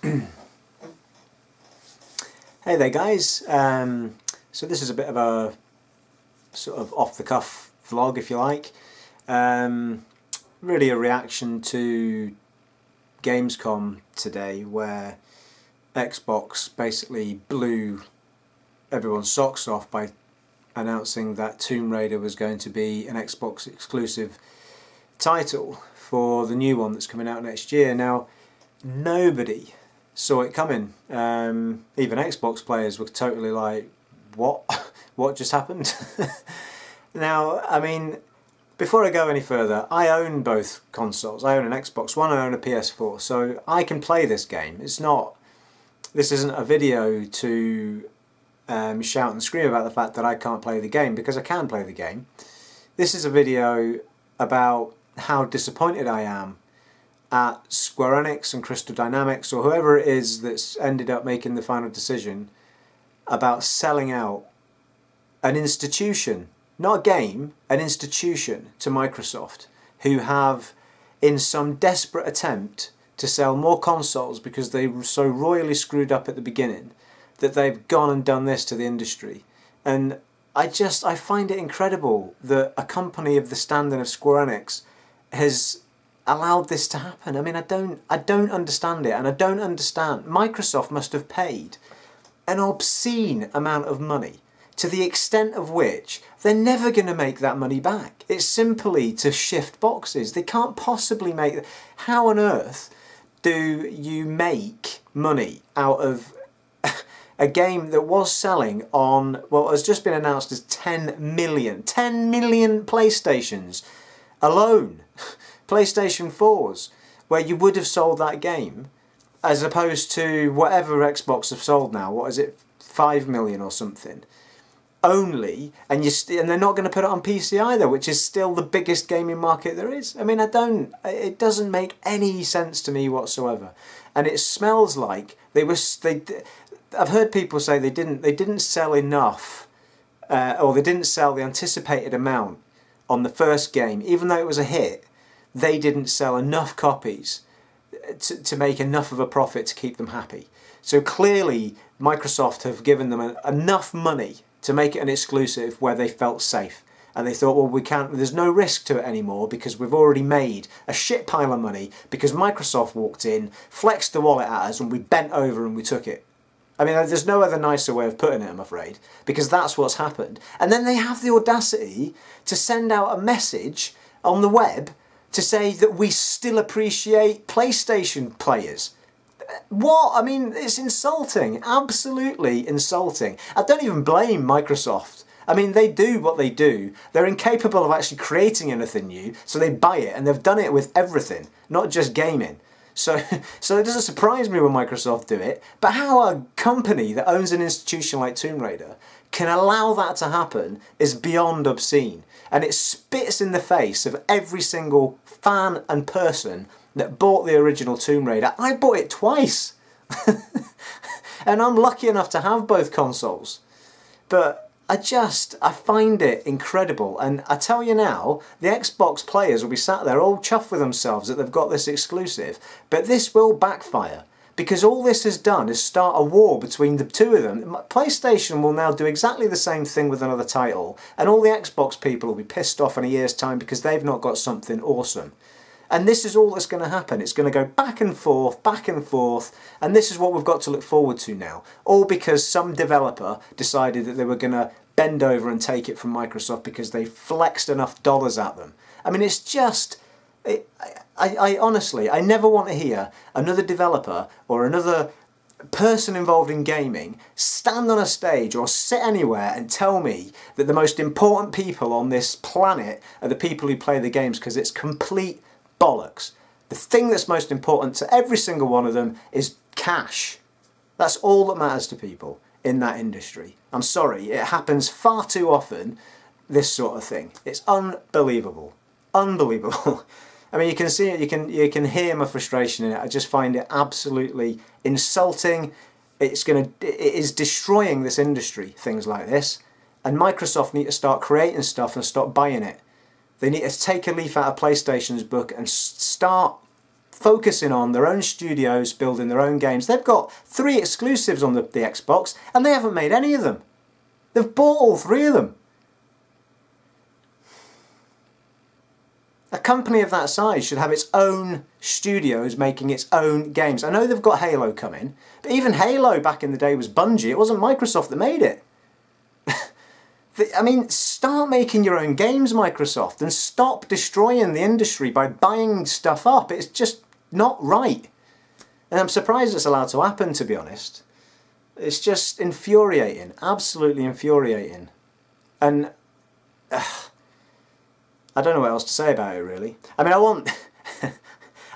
Hey there guys, so this is a bit of a sort of off-the-cuff vlog if you like. Really a reaction to Gamescom today where Xbox basically blew everyone's socks off by announcing that Tomb Raider was going to be an Xbox exclusive title for the new one that's coming out next year. Now, nobody saw it coming. Even Xbox players were totally like, what? What just happened? Now, I mean, before I go any further, I own both consoles. I own an Xbox One, I own a PS4, so I can play this game. This isn't a video to shout and scream about the fact that I can't play the game, because I can play the game. This is a video about how disappointed I am at Square Enix and Crystal Dynamics, or whoever it is that's ended up making the final decision about selling out an institution, not a game, an institution, to Microsoft, who have, in some desperate attempt to sell more consoles because they were so royally screwed up at the beginning, that they've gone and done this to the industry. And I find it incredible that a company of the standing of Square Enix has allowed this to happen. I mean, I don't understand it, and I don't understand. Microsoft must have paid an obscene amount of money, to the extent of which they're never going to make that money back. It's simply to shift boxes. They can't possibly make... How on earth do you make money out of a game that was selling on, well, has just been announced as 10 million PlayStations alone? PlayStation 4s, where you would have sold that game, as opposed to whatever Xbox have sold now. What is it, 5 million or something? Only, and they're not going to put it on PC either, which is still the biggest gaming market there is. I mean, it doesn't make any sense to me whatsoever, and it smells like I've heard people say they didn't sell enough, or they didn't sell the anticipated amount on the first game, even though it was a hit. They didn't sell enough copies to make enough of a profit to keep them happy. So clearly Microsoft have given them enough money to make it an exclusive where they felt safe. And they thought, well, there's no risk to it anymore because we've already made a shit pile of money because Microsoft walked in, flexed the wallet at us, and we bent over and we took it. I mean, there's no other nicer way of putting it, I'm afraid, because that's what's happened. And then they have the audacity to send out a message on the web to say that we still appreciate PlayStation players. What? I mean, it's insulting. Absolutely insulting. I don't even blame Microsoft. I mean, they do what they do. They're incapable of actually creating anything new, so they buy it, and they've done it with everything, not just gaming. So it doesn't surprise me when Microsoft do it, but how a company that owns an institution like Tomb Raider can allow that to happen is beyond obscene. And it spits in the face of every single fan and person that bought the original Tomb Raider. I bought it twice! And I'm lucky enough to have both consoles. But I find it incredible. And I tell you now, the Xbox players will be sat there all chuffed with themselves that they've got this exclusive. But this will backfire, because all this has done is start a war between the two of them. PlayStation will now do exactly the same thing with another title, and all the Xbox people will be pissed off in a year's time because they've not got something awesome. And this is all that's going to happen. It's going to go back and forth, and this is what we've got to look forward to now. All because some developer decided that they were going to bend over and take it from Microsoft because they flexed enough dollars at them. I mean, it's just... I honestly, I never want to hear another developer or another person involved in gaming stand on a stage or sit anywhere and tell me that the most important people on this planet are the people who play the games, because it's complete bollocks. The thing that's most important to every single one of them is cash. That's all that matters to people in that industry. I'm sorry, it happens far too often, this sort of thing. It's unbelievable. Unbelievable. I mean, you can see it, you can hear my frustration in it. I just find it absolutely insulting. It is destroying this industry, things like this. And Microsoft need to start creating stuff and stop buying it. They need to take a leaf out of PlayStation's book and start focusing on their own studios, building their own games. They've got 3 exclusives on the Xbox, and they haven't made any of them. They've bought all 3 of them. A company of that size should have its own studios making its own games. I know they've got Halo coming, but even Halo back in the day was Bungie. It wasn't Microsoft that made it. I mean, start making your own games, Microsoft, and stop destroying the industry by buying stuff up. It's just not right. And I'm surprised it's allowed to happen, to be honest. It's just infuriating, absolutely infuriating. And I don't know what else to say about it, really. I mean, I want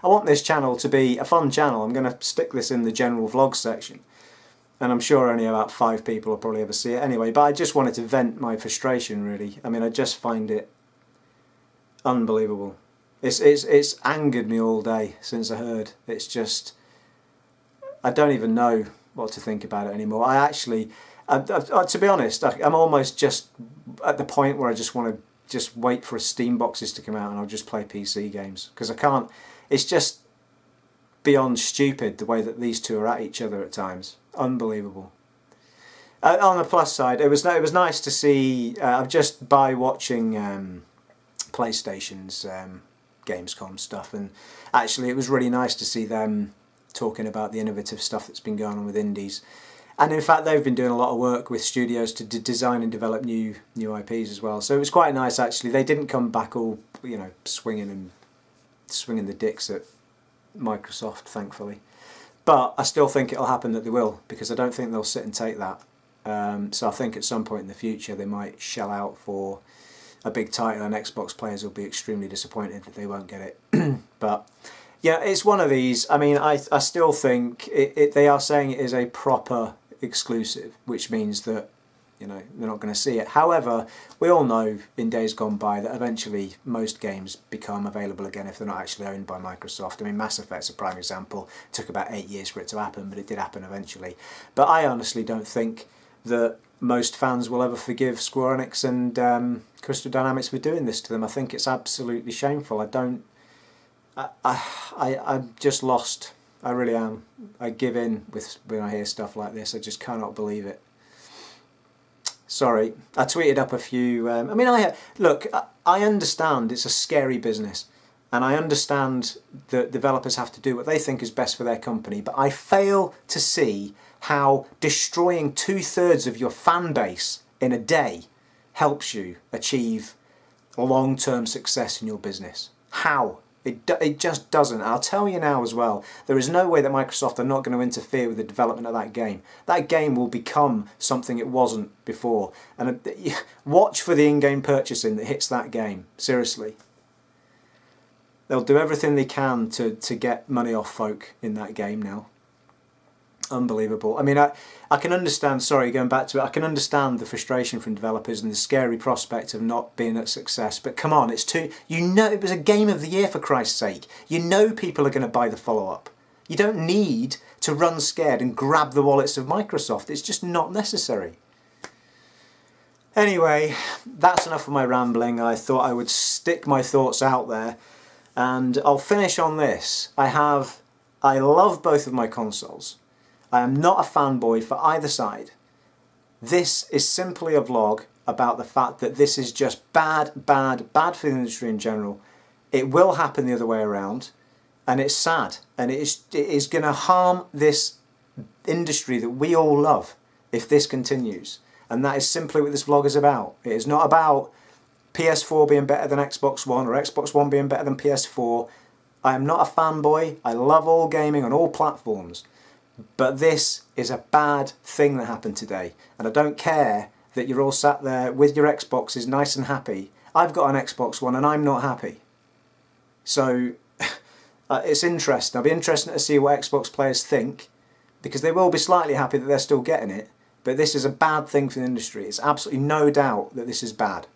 I want this channel to be a fun channel. I'm going to stick this in the general vlog section. And I'm sure only about 5 people will probably ever see it anyway. But I just wanted to vent my frustration, really. I mean, I just find it unbelievable. It's angered me all day since I heard. It's just, I don't even know what to think about it anymore. I actually, to be honest, I'm almost just at the point where I just want to just wait for Steam boxes to come out and I'll just play PC games. Because I can't, it's just beyond stupid the way that these two are at each other at times. Unbelievable. On the plus side, it was nice to see. Just by watching PlayStation's Gamescom stuff, and actually it was really nice to see them talking about the innovative stuff that's been going on with indies. And in fact, they've been doing a lot of work with studios to design and develop new IPs as well. So it was quite nice, actually. They didn't come back all, you know, swinging the dicks at Microsoft, thankfully. But I still think it'll happen that they will, because I don't think they'll sit and take that. So I think at some point in the future they might shell out for a big title, and Xbox players will be extremely disappointed that they won't get it. But yeah, it's one of these. I mean, I still think they are saying it is a proper exclusive, which means that, you know, they're not going to see it. However, we all know in days gone by that eventually most games become available again if they're not actually owned by Microsoft. I mean, Mass Effect's a prime example. It took about 8 years for it to happen, but it did happen eventually. But I honestly don't think that most fans will ever forgive Square Enix and Crystal Dynamics for doing this to them. I think it's absolutely shameful. I'm just lost. I really am. I give in when I hear stuff like this. I just cannot believe it. Sorry, I tweeted up a few. I mean, look. I understand it's a scary business, and I understand that developers have to do what they think is best for their company. But I fail to see how destroying 2/3 of your fan base in a day helps you achieve long-term success in your business. How? It just doesn't. I'll tell you now as well, there is no way that Microsoft are not going to interfere with the development of that game. That game will become something it wasn't before. And watch for the in-game purchasing that hits that game. Seriously. They'll do everything they can to get money off folk in that game now. Unbelievable. I mean, I can understand, sorry, going back to it, I can understand the frustration from developers and the scary prospect of not being a success, but come on, you know, it was a game of the year, for Christ's sake. You know people are going to buy the follow-up. You don't need to run scared and grab the wallets of Microsoft. It's just not necessary. Anyway, that's enough of my rambling. I thought I would stick my thoughts out there, and I'll finish on this. I love both of my consoles. I am not a fanboy for either side. This is simply a vlog about the fact that this is just bad for the industry in general. It will happen the other way around, and it's sad, and it is going to harm this industry that we all love if this continues. And that is simply what this vlog is about. It is not about PS4 being better than Xbox One or Xbox One being better than PS4. I am not a fanboy. I love all gaming on all platforms. But this is a bad thing that happened today, and I don't care that you're all sat there with your Xboxes nice and happy. I've got an Xbox One and I'm not happy. So it's interesting. I'll be interested to see what Xbox players think, because they will be slightly happy that they're still getting it, but this is a bad thing for the industry. It's absolutely no doubt that this is bad.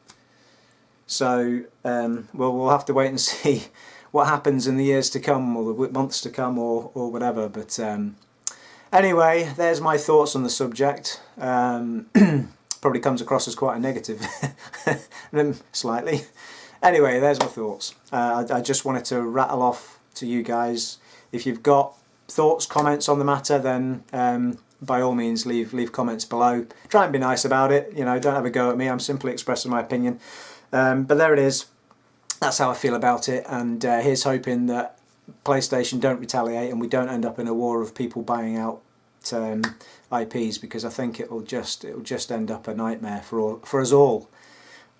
So we'll have to wait and see what happens in the years to come, or the months to come, or whatever. But anyway, there's my thoughts on the subject. Probably comes across as quite a negative, slightly. Anyway, there's my thoughts. I just wanted to rattle off to you guys If you've got thoughts, comments on the matter, then by all means leave comments below. Try and be nice about it, you know, don't have a go at me, I'm simply expressing my opinion. But there it is, that's how I feel about it, and here's hoping that PlayStation don't retaliate and we don't end up in a war of people buying out IPs, because I think it'll just end up a nightmare for us all.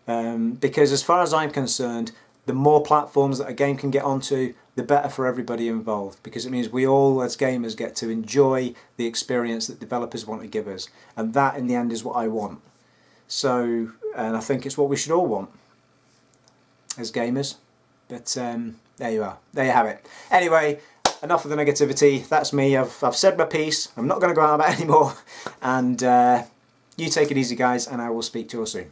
Because as far as I'm concerned, the more platforms that a game can get onto, the better for everybody involved, because it means we all as gamers get to enjoy the experience that developers want to give us, and that in the end is what I want. So, and I think it's what we should all want as gamers. But there you are, there you have it. Anyway, enough of the negativity, that's me, I've said my piece, I'm not going to go on about it anymore, and you take it easy guys, and I will speak to you all soon.